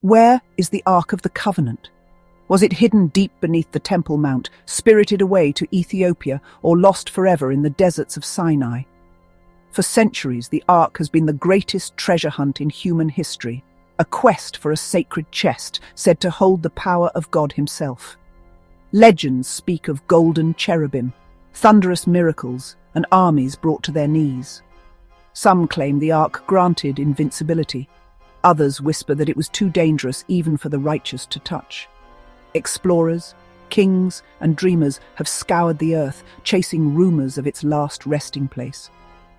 Where is the Ark of the Covenant? Was it hidden deep beneath the Temple Mount, spirited away to Ethiopia, or lost forever in the deserts of Sinai? For centuries, the Ark has been the greatest treasure hunt in human history, a quest for a sacred chest said to hold the power of God himself. Legends speak of golden cherubim, thunderous miracles, and armies brought to their knees. Some claim the Ark granted invincibility. Others whisper that it was too dangerous even for the righteous to touch. Explorers, kings, and dreamers have scoured the earth, chasing rumors of its last resting place.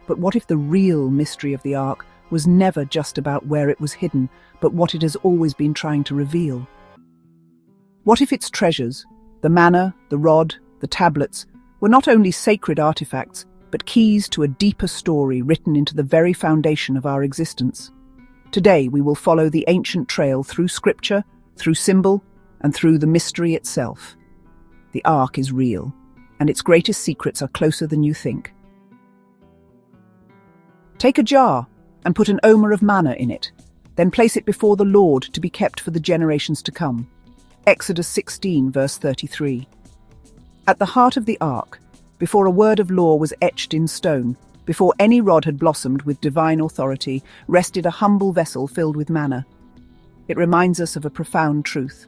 But what if the real mystery of the Ark was never just about where it was hidden, but what it has always been trying to reveal? What if its treasures, the manna, the rod, the tablets, were not only sacred artifacts, but keys to a deeper story written into the very foundation of our existence? Today we will follow the ancient trail through scripture, through symbol, and through the mystery itself. The Ark is real, and its greatest secrets are closer than you think. Take a jar and put an omer of manna in it, then place it before the Lord to be kept for the generations to come. Exodus 16, verse 33. At the heart of the Ark, before a word of law was etched in stone, before any rod had blossomed with divine authority, rested a humble vessel filled with manna. It reminds us of a profound truth.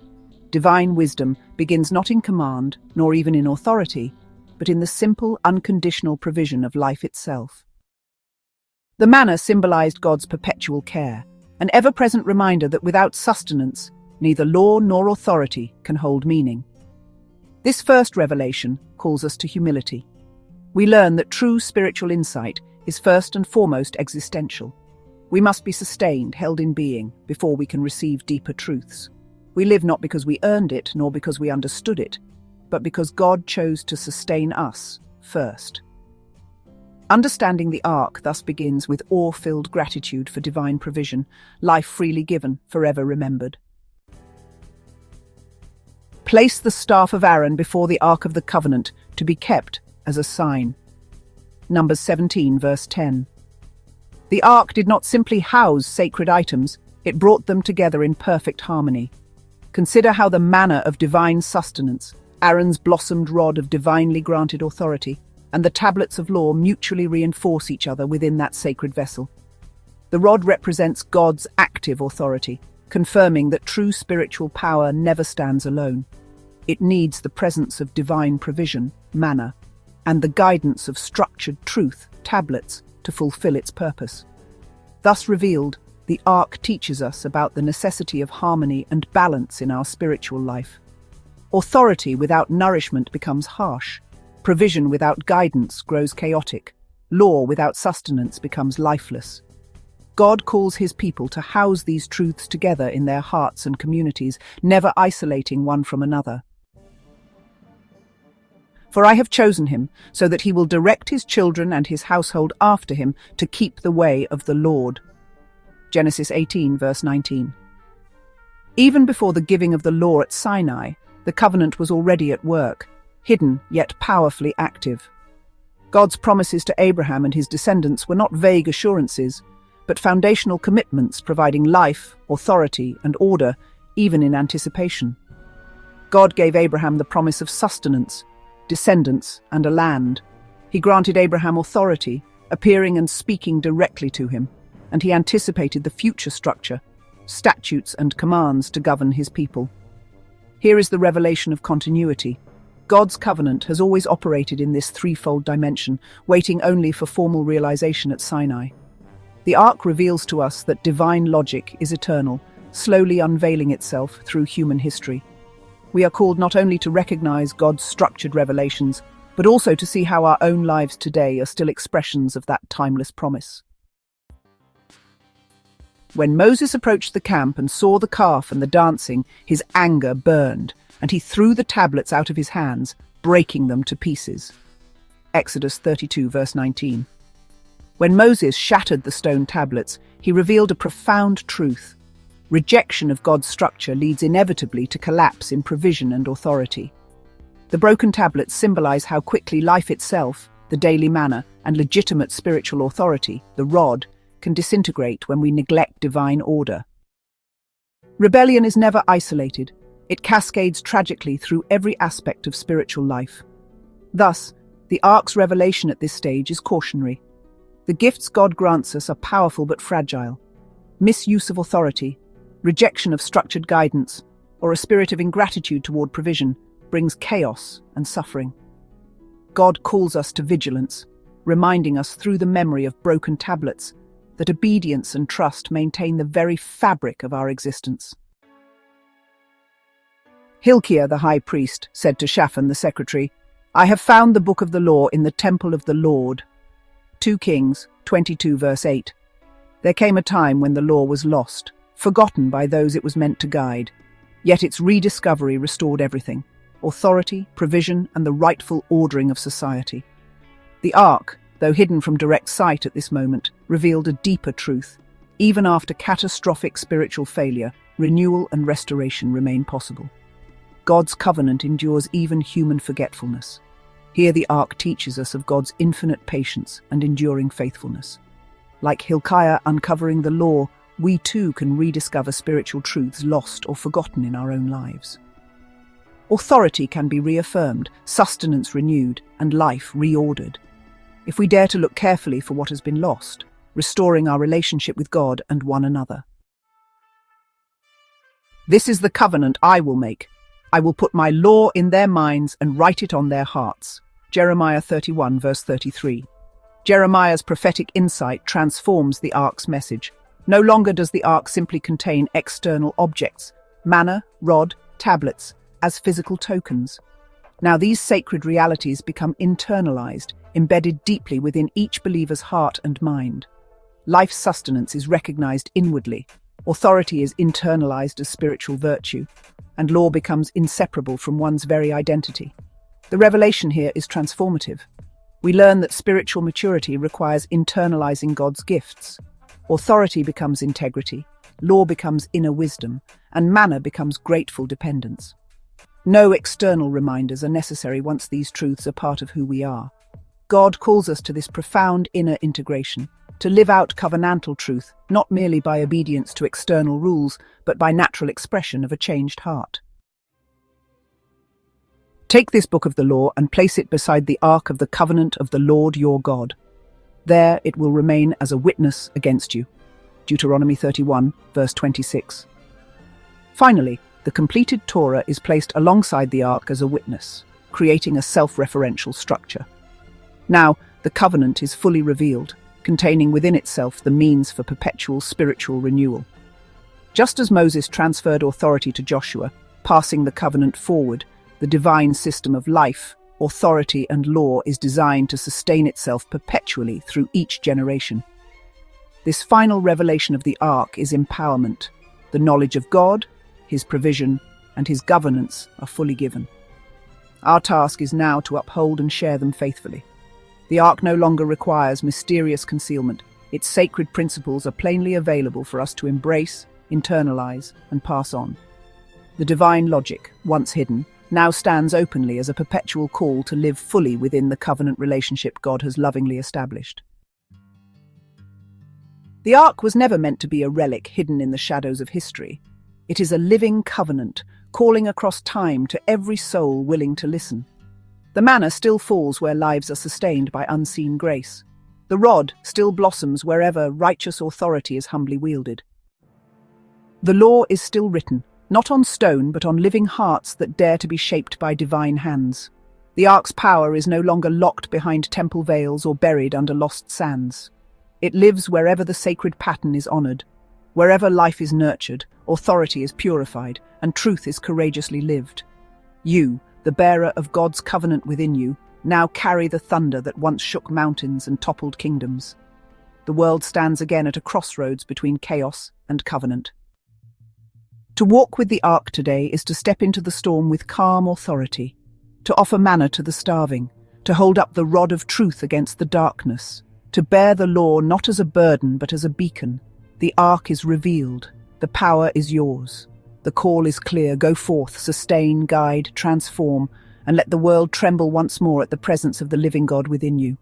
Divine wisdom begins not in command, nor even in authority, but in the simple, unconditional provision of life itself. The manna symbolized God's perpetual care, an ever-present reminder that without sustenance, neither law nor authority can hold meaning. This first revelation calls us to humility. We learn that true spiritual insight is first and foremost existential. We must be sustained, held in being, before we can receive deeper truths. We live not because we earned it, nor because we understood it, but because God chose to sustain us first. Understanding the Ark thus begins with awe-filled gratitude for divine provision, life freely given, forever remembered. Place the staff of Aaron before the Ark of the Covenant to be kept as a sign. Numbers 17, verse 10. The Ark did not simply house sacred items, it brought them together in perfect harmony. Consider how the manna of divine sustenance, Aaron's blossomed rod of divinely granted authority, and the tablets of law mutually reinforce each other within that sacred vessel. The rod represents God's active authority, confirming that true spiritual power never stands alone. It needs the presence of divine provision, manna, and the guidance of structured truth, tablets, to fulfill its purpose. Thus revealed, the Ark teaches us about the necessity of harmony and balance in our spiritual life. Authority without nourishment becomes harsh. Provision without guidance grows chaotic. Law without sustenance becomes lifeless. God calls his people to house these truths together in their hearts and communities, never isolating one from another. For I have chosen him, so that he will direct his children and his household after him to keep the way of the Lord. Genesis 18, verse 19. Even before the giving of the law at Sinai, the covenant was already at work, hidden yet powerfully active. God's promises to Abraham and his descendants were not vague assurances, but foundational commitments providing life, authority, and order, even in anticipation. God gave Abraham the promise of sustenance, descendants, and a land. He granted Abraham authority, appearing and speaking directly to him, and he anticipated the future structure, statutes and commands to govern his people. Here is the revelation of continuity. God's covenant has always operated in this threefold dimension, waiting only for formal realization at Sinai. The Ark reveals to us that divine logic is eternal, slowly unveiling itself through human history. We are called not only to recognize God's structured revelations, but also to see how our own lives today are still expressions of that timeless promise. When Moses approached the camp and saw the calf and the dancing, his anger burned, and he threw the tablets out of his hands, breaking them to pieces. Exodus 32, verse 19. When Moses shattered the stone tablets, he revealed a profound truth. Rejection of God's structure leads inevitably to collapse in provision and authority. The broken tablets symbolize how quickly life itself, the daily manna, and legitimate spiritual authority, the rod, can disintegrate when we neglect divine order. Rebellion is never isolated. It cascades tragically through every aspect of spiritual life. Thus, the Ark's revelation at this stage is cautionary. The gifts God grants us are powerful but fragile. Misuse of authority, rejection of structured guidance, or a spirit of ingratitude toward provision brings chaos and suffering. God calls us to vigilance, reminding us through the memory of broken tablets that obedience and trust maintain the very fabric of our existence. Hilkiah the high priest said to Shaphan the secretary, "I have found the book of the law in the temple of the Lord." 2 Kings 22 verse 8. There came a time when the law was lost, forgotten by those it was meant to guide. Yet its rediscovery restored everything: authority, provision, and the rightful ordering of society. The Ark, though hidden from direct sight at this moment, revealed a deeper truth. Even after catastrophic spiritual failure, renewal and restoration remain possible. God's covenant endures even human forgetfulness. Here the Ark teaches us of God's infinite patience and enduring faithfulness. Like Hilkiah uncovering the law, we too can rediscover spiritual truths lost or forgotten in our own lives. Authority can be reaffirmed, sustenance renewed, and life reordered, if we dare to look carefully for what has been lost, restoring our relationship with God and one another. "This is the covenant I will make. I will put my law in their minds and write it on their hearts." Jeremiah 31 verse 33. Jeremiah's prophetic insight transforms the Ark's message. No longer does the Ark simply contain external objects, manna, rod, tablets, as physical tokens. Now these sacred realities become internalized, embedded deeply within each believer's heart and mind. Life's sustenance is recognized inwardly, authority is internalized as spiritual virtue, and law becomes inseparable from one's very identity. The revelation here is transformative. We learn that spiritual maturity requires internalizing God's gifts. Authority becomes integrity, law becomes inner wisdom, and manna becomes grateful dependence. No external reminders are necessary once these truths are part of who we are. God calls us to this profound inner integration, to live out covenantal truth, not merely by obedience to external rules, but by natural expression of a changed heart. Take this book of the law and place it beside the ark of the covenant of the Lord your God. There it will remain as a witness against you. Deuteronomy 31, verse 26. Finally, the completed Torah is placed alongside the ark as a witness, creating a self-referential structure. Now, the covenant is fully revealed, containing within itself the means for perpetual spiritual renewal. Just as Moses transferred authority to Joshua, passing the covenant forward, the divine system of life, authority and law is designed to sustain itself perpetually through each generation. This final revelation of the Ark is empowerment. The knowledge of God, His provision, and His governance are fully given. Our task is now to uphold and share them faithfully. The Ark no longer requires mysterious concealment. Its sacred principles are plainly available for us to embrace, internalize, and pass on. The divine logic, once hidden, now stands openly as a perpetual call to live fully within the covenant relationship God has lovingly established. The Ark was never meant to be a relic hidden in the shadows of history. It is a living covenant, calling across time to every soul willing to listen. The manna still falls where lives are sustained by unseen grace. The rod still blossoms wherever righteous authority is humbly wielded. The law is still written, not on stone but on living hearts that dare to be shaped by divine hands. The Ark's power is no longer locked behind temple veils or buried under lost sands. It lives wherever the sacred pattern is honored, wherever life is nurtured, authority is purified, and truth is courageously lived. You, the bearer of God's covenant within you, now carry the thunder that once shook mountains and toppled kingdoms. The world stands again at a crossroads between chaos and covenant. To walk with the Ark today is to step into the storm with calm authority, to offer manna to the starving, to hold up the rod of truth against the darkness, to bear the law not as a burden but as a beacon. The Ark is revealed. The power is yours. The call is clear. Go forth, sustain, guide, transform, and let the world tremble once more at the presence of the living God within you.